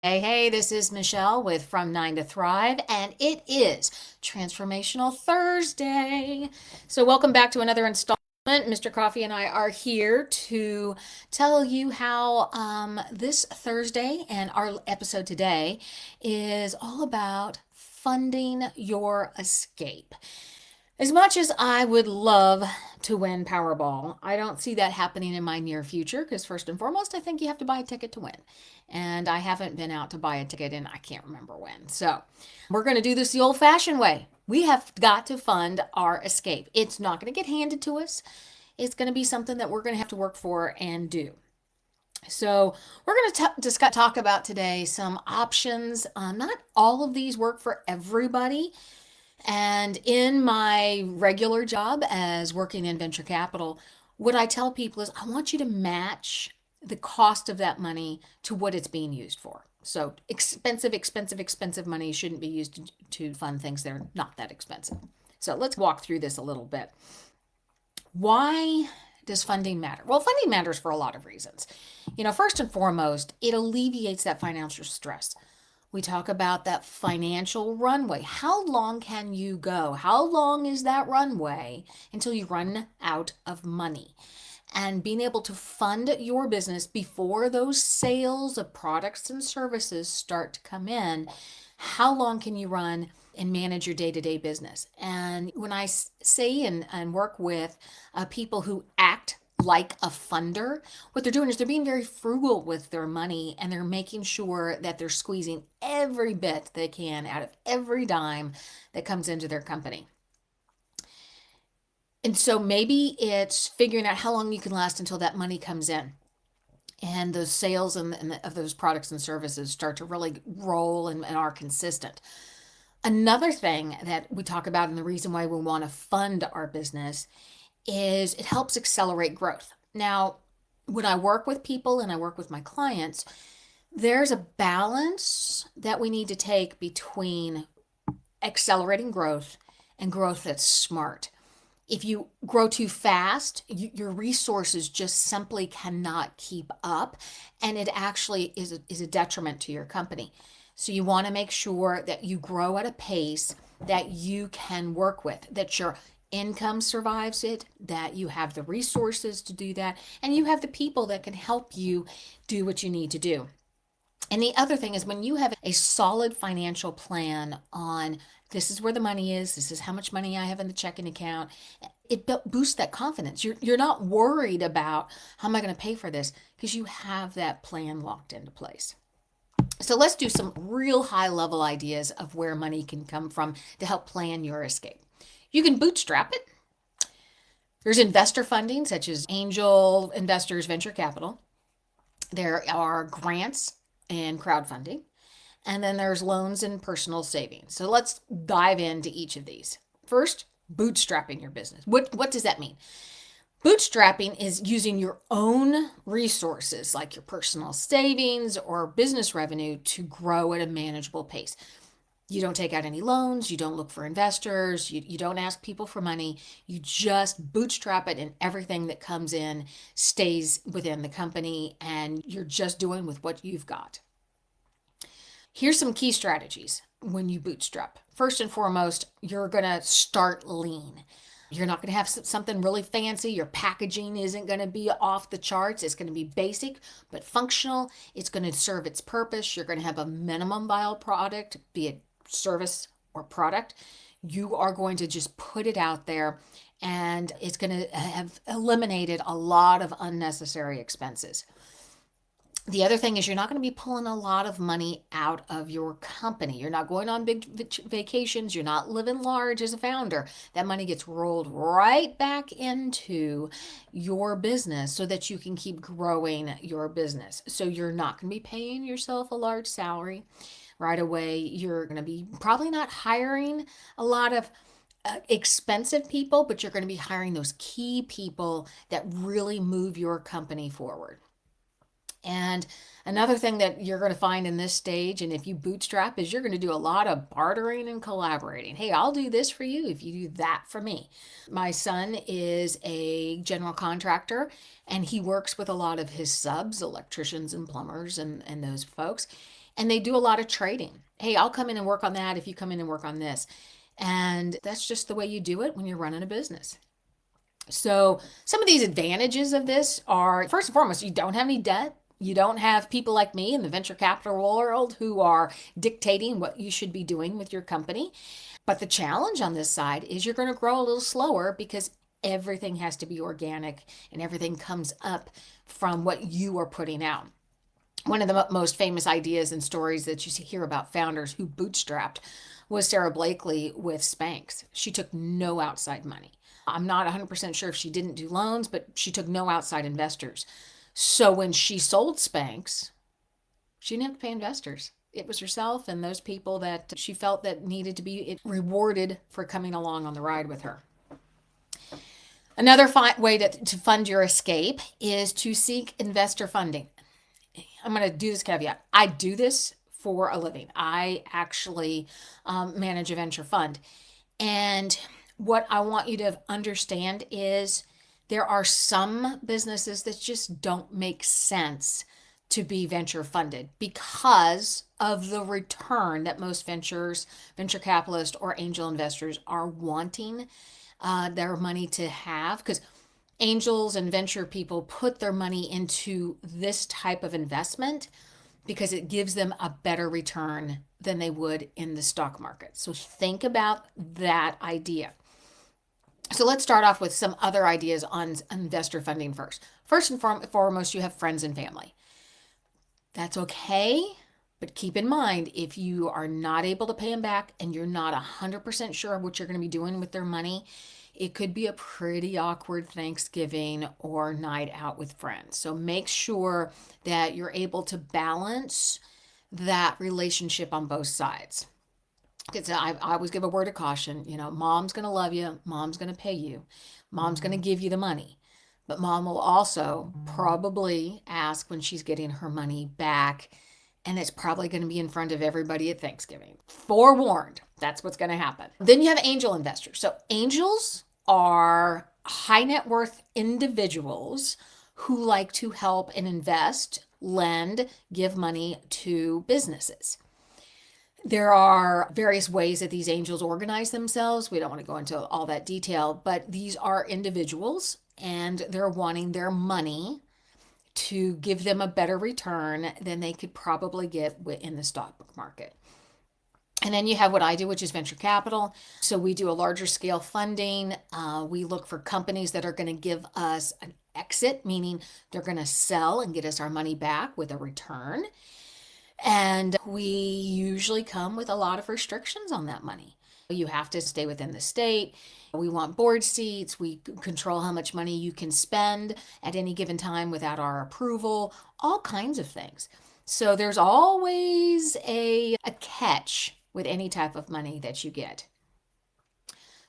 Hey, this is Michele with From 9 to Thrive, and it is Transformational Thursday. So, welcome back to another installment. Mr. Coffee and I are here to tell you how this Thursday and our episode today is all about funding your escape. As much as I would love to win Powerball, I don't see that happening in my near future because, first and foremost, I think you have to buy a ticket to win. And I haven't been out to buy a ticket in I can't remember when. So, we're going to do this the old fashioned way. We have got to fund our escape. It's not going to get handed to us, it's going to be something that we're going to have to work for and do. So, we're going to talk about today some options. Not all of these work for everybody. And in my regular job as working in venture capital, what I tell people is I want you to match the cost of that money to what it's being used for. So expensive money shouldn't be used to fund things that are not that expensive. So let's walk through this a little bit. Why does funding matter? Well, funding matters for a lot of reasons. First and foremost, it alleviates that financial stress. We talk about that financial runway. How long can you go? How long is that runway until you run out of money? And being able to fund your business before those sales of products and services start to come in, how long can you run and manage your day-to-day business? And when I say and work with people who act like a funder, what they're doing is they're being very frugal with their money and they're making sure that they're squeezing every bit they can out of every dime that comes into their company. And so maybe it's figuring out how long you can last until that money comes in and those sales of those products and services start to really roll and are consistent. Another thing that we talk about and the reason why we want to fund our business is it helps accelerate growth. Now, when I work with people and I work with my clients, there's a balance that we need to take between accelerating growth and growth that's smart. If you grow too fast, your resources just simply cannot keep up, and it actually is a detriment to your company. So you want to make sure that you grow at a pace that you can work with, that your income survives it, that you have the resources to do that, and you have the people that can help you do what you need to do. And the other thing is when you have a solid financial plan on this is where the money is, this is how much money I have in the checking account, it boosts that confidence. You're not worried about how am I going to pay for this because you have that plan locked into place. So let's do some real high level ideas of where money can come from to help plan your escape. You can bootstrap it. There's investor funding such as angel investors, venture capital. There are grants and crowdfunding. And then there's loans and personal savings. So let's dive into each of these. First, bootstrapping your business. What does that mean? Bootstrapping is using your own resources, like your personal savings or business revenue, to grow at a manageable pace. You don't take out any loans, you don't look for investors, you don't ask people for money. You just bootstrap it, and everything that comes in stays within the company, and you're just doing with what you've got. Here's some key strategies when you bootstrap. First and foremost, you're going to start lean. You're not going to have something really fancy. Your packaging isn't going to be off the charts. It's going to be basic but functional. It's going to serve its purpose. You're going to have a minimum viable product, be it service or product. You are going to just put it out there, and it's going to have eliminated a lot of unnecessary expenses. The other thing is you're not going to be pulling a lot of money out of your company. You're not going on big vacations. You're not living large as a founder. That money gets rolled right back into your business so that you can keep growing your business. So you're not going to be paying yourself a large salary right away. You're going to be probably not hiring a lot of expensive people, but you're going to be hiring those key people that really move your company forward. And another thing that you're going to find in this stage, and if you bootstrap, is you're going to do a lot of bartering and collaborating. Hey, I'll do this for you if you do that for me. My son is a general contractor, and he works with a lot of his subs, electricians and plumbers and those folks. And they do a lot of trading. Hey, I'll come in and work on that if you come in and work on this. And that's just the way you do it when you're running a business. So some of these advantages of this are, first and foremost, you don't have any debt. You don't have people like me in the venture capital world who are dictating what you should be doing with your company. But the challenge on this side is you're going to grow a little slower because everything has to be organic and everything comes up from what you are putting out. One of the most famous ideas and stories that you hear about founders who bootstrapped was Sarah Blakely with Spanx. She took no outside money. I'm not 100% sure if she didn't do loans, but she took no outside investors. So when she sold Spanx, she didn't have to pay investors. It was herself and those people that she felt that needed to be rewarded for coming along on the ride with her. Another way to fund your escape is to seek investor funding. I'm going to do this caveat. I do this for a living. I actually manage a venture fund. And what I want you to understand is there are some businesses that just don't make sense to be venture funded because of the return that most venture capitalists or angel investors are wanting their money to have. Because angels and venture people put their money into this type of investment because it gives them a better return than they would in the stock market. So think about that idea. So let's start off with some other ideas on investor funding first. First and foremost, you have friends and family. That's okay, but keep in mind, if you are not able to pay them back and you're not 100% sure of what you're going to be doing with their money, it could be a pretty awkward Thanksgiving or night out with friends. So make sure that you're able to balance that relationship on both sides. I always give a word of caution. Mom's going to love you. Mom's going to pay you. Mom's going to give you the money. But mom will also probably ask when she's getting her money back. And it's probably going to be in front of everybody at Thanksgiving. Forewarned, that's what's going to happen. Then you have angel investors. So angels are high net worth individuals who like to help and invest, lend, give money to businesses. There are various ways that these angels organize themselves. We don't want to go into all that detail, but these are individuals and they're wanting their money to give them a better return than they could probably get in the stock market. And then you have what I do, which is venture capital. So we do a larger scale funding. We look for companies that are going to give us an exit, meaning they're going to sell and get us our money back with a return. And we usually come with a lot of restrictions on that money. You have to stay within the state. We want board seats. We control how much money you can spend at any given time without our approval, all kinds of things. So there's always a catch with any type of money that you get.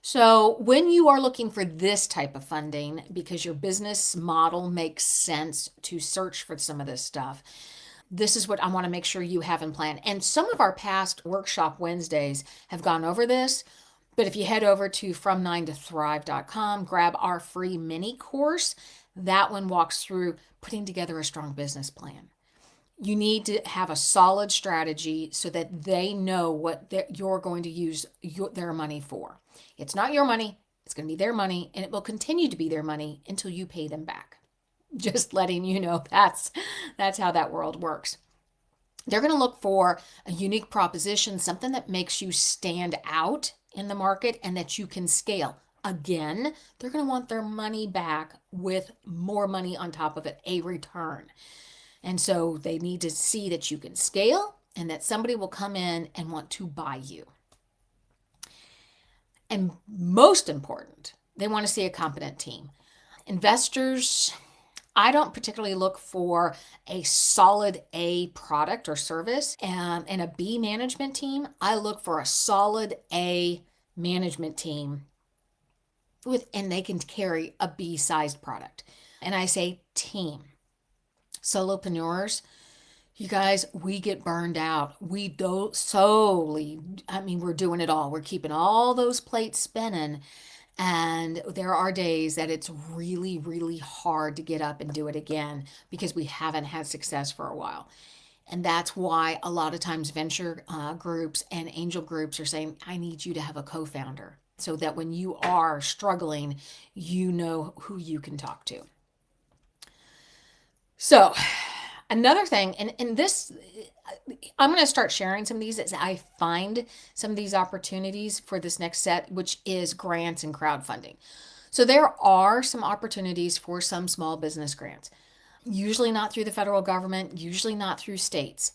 So when you are looking for this type of funding, because your business model makes sense to search for some of this stuff, this is what I want to make sure you have in plan. And some of our past workshop Wednesdays have gone over this, but if you head over to from9tothrive.com, grab our free mini course, that one walks through putting together a strong business plan. You need to have a solid strategy so that they know what you're going to use their money for. It's not your money, it's going to be their money, and it will continue to be their money until you pay them back. Just letting you know that's how that world works. They're going to look for a unique proposition, something that makes you stand out in the market and that you can scale. Again, they're going to want their money back with more money on top of it, a return. And so they need to see that you can scale and that somebody will come in and want to buy you. And most important, they want to see a competent team. Investors, I don't particularly look for a solid A product or service and a B management team. I look for a solid A management team and they can carry a B-sized product. And I say team. Solopreneurs, you guys, we get burned out. We don't we're doing it all. We're keeping all those plates spinning. And there are days that it's really, really hard to get up and do it again because we haven't had success for a while. And that's why a lot of times venture groups and angel groups are saying, I need you to have a co-founder so that when you are struggling, you know who you can talk to. So another thing, and this, I'm going to start sharing some of these as I find some of these opportunities for this next set, which is grants and crowdfunding. So there are some opportunities for some small business grants, usually not through the federal government, usually not through states.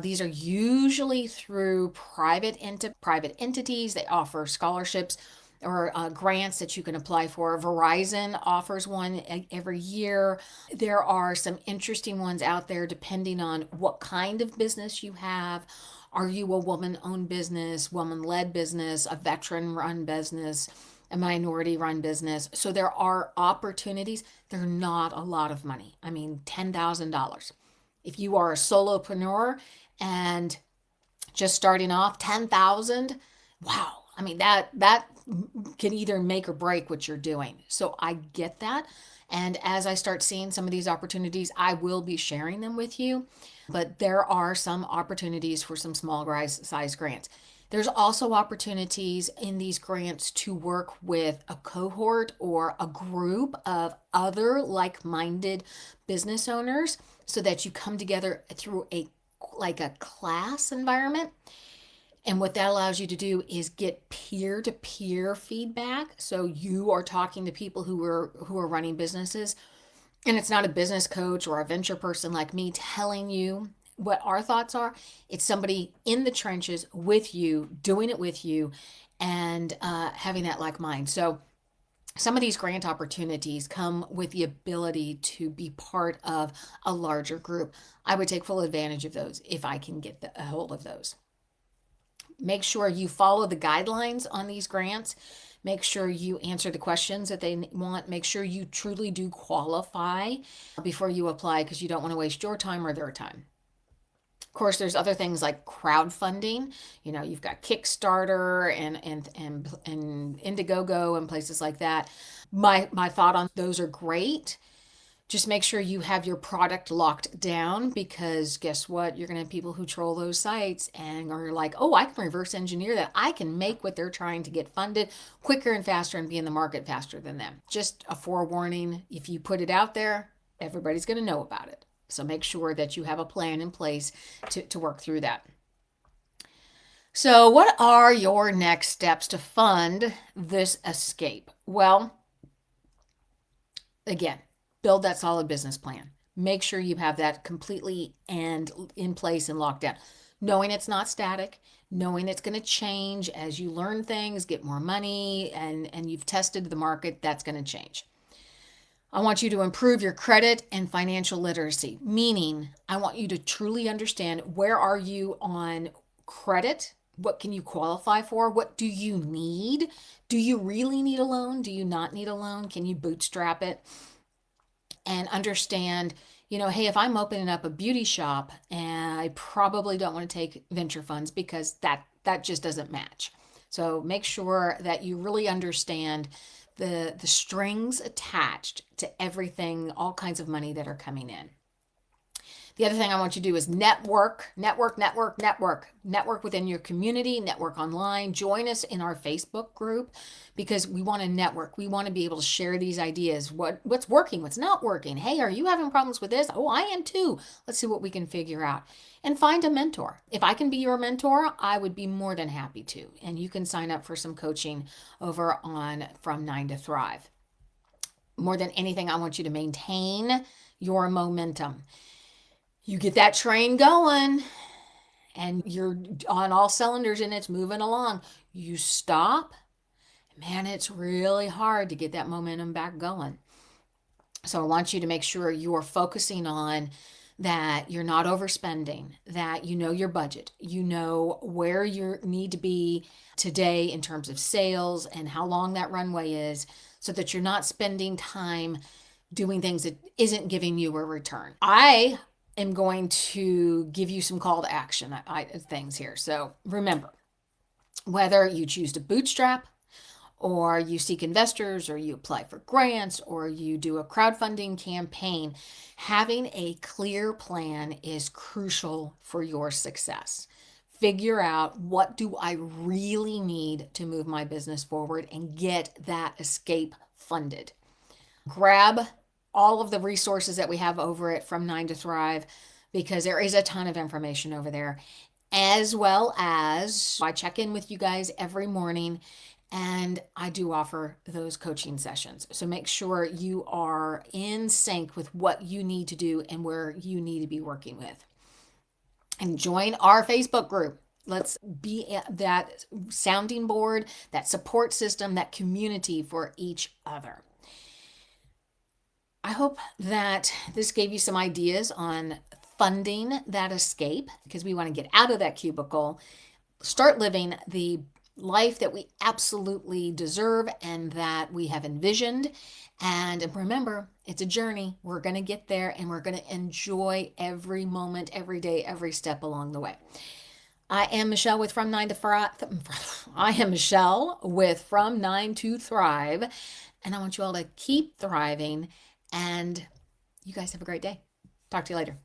These are usually through private entities. They offer scholarships or grants that you can apply for. Verizon offers one every year. There are some interesting ones out there depending on what kind of business you have. Are you a woman-owned business, woman-led business, a veteran-run business, a minority-run business? So there are opportunities. They're not a lot of money. I mean, $10,000. If you are a solopreneur and just starting off, 10,000, wow. I mean, that can either make or break what you're doing. So I get that. And as I start seeing some of these opportunities, I will be sharing them with you. But there are some opportunities for some small size grants. There's also opportunities in these grants to work with a cohort or a group of other like-minded business owners so that you come together through a class environment. And what that allows you to do is get peer-to-peer feedback. So you are talking to people who are running businesses, and it's not a business coach or a venture person like me telling you what our thoughts are. It's somebody in the trenches with you, doing it with you, and having that like mind. So some of these grant opportunities come with the ability to be part of a larger group. I would take full advantage of those if I can get a hold of those. Make sure you follow the guidelines on these grants. Make sure you answer the questions that they want. Make sure you truly do qualify before you apply, because you don't want to waste your time or their time. Of course, there's other things like crowdfunding. You know, you've got Kickstarter and Indiegogo and places like that. My thought on those are great. Just make sure you have your product locked down, because guess what? You're going to have people who troll those sites and are like, oh, I can reverse engineer that. I can make what they're trying to get funded quicker and faster and be in the market faster than them. Just a forewarning, if you put it out there, everybody's going to know about it. So make sure that you have a plan in place to work through that. So what are your next steps to fund this escape? Well, again, build that solid business plan. Make sure you have that completely and in place and locked down. Knowing it's not static, knowing it's going to change as you learn things, get more money, and you've tested the market, that's going to change. I want you to improve your credit and financial literacy, meaning I want you to truly understand, where are you on credit? What can you qualify for? What do you need? Do you really need a loan? Do you not need a loan? Can you bootstrap it? And understand, hey, if I'm opening up a beauty shop, and I probably don't want to take venture funds, because that just doesn't match. So make sure that you really understand the strings attached to everything, all kinds of money that are coming in. The other thing I want you to do is network within your community, network online. Join us in our Facebook group, because we want to network. We want to be able to share these ideas. What's working, what's not working. Hey, are you having problems with this? Oh, I am too. Let's see what we can figure out. And find a mentor. If I can be your mentor, I would be more than happy to. And you can sign up for some coaching over on From 9 to Thrive. More than anything, I want you to maintain your momentum. You get that train going and you're on all cylinders and it's moving along. You stop, man, it's really hard to get that momentum back going. So I want you to make sure you're focusing on that you're not overspending, that you know your budget, you know where you need to be today in terms of sales and how long that runway is, so that you're not spending time doing things that isn't giving you a return. I am going to give you some call to action things here. So remember, whether you choose to bootstrap or you seek investors, or you apply for grants, or you do a crowdfunding campaign, having a clear plan is crucial for your success. Figure out, what do I really need to move my business forward and get that escape funded. Grab all of the resources that we have over it from 9 to Thrive, because there is a ton of information over there, as well as I check in with you guys every morning, and I do offer those coaching sessions. So make sure you are in sync with what you need to do and where you need to be working with. And join our Facebook group. Let's be that sounding board, that support system, that community for each other. I hope that this gave you some ideas on funding that escape, because we want to get out of that cubicle, start living the life that we absolutely deserve and that we have envisioned. And remember, it's a journey. We're going to get there, and we're going to enjoy every moment, every day, every step along the way. I am Michele with From 9 to Thrive. I am Michele with From 9 to Thrive. And I want you all to keep thriving. And you guys have a great day. Talk to you later.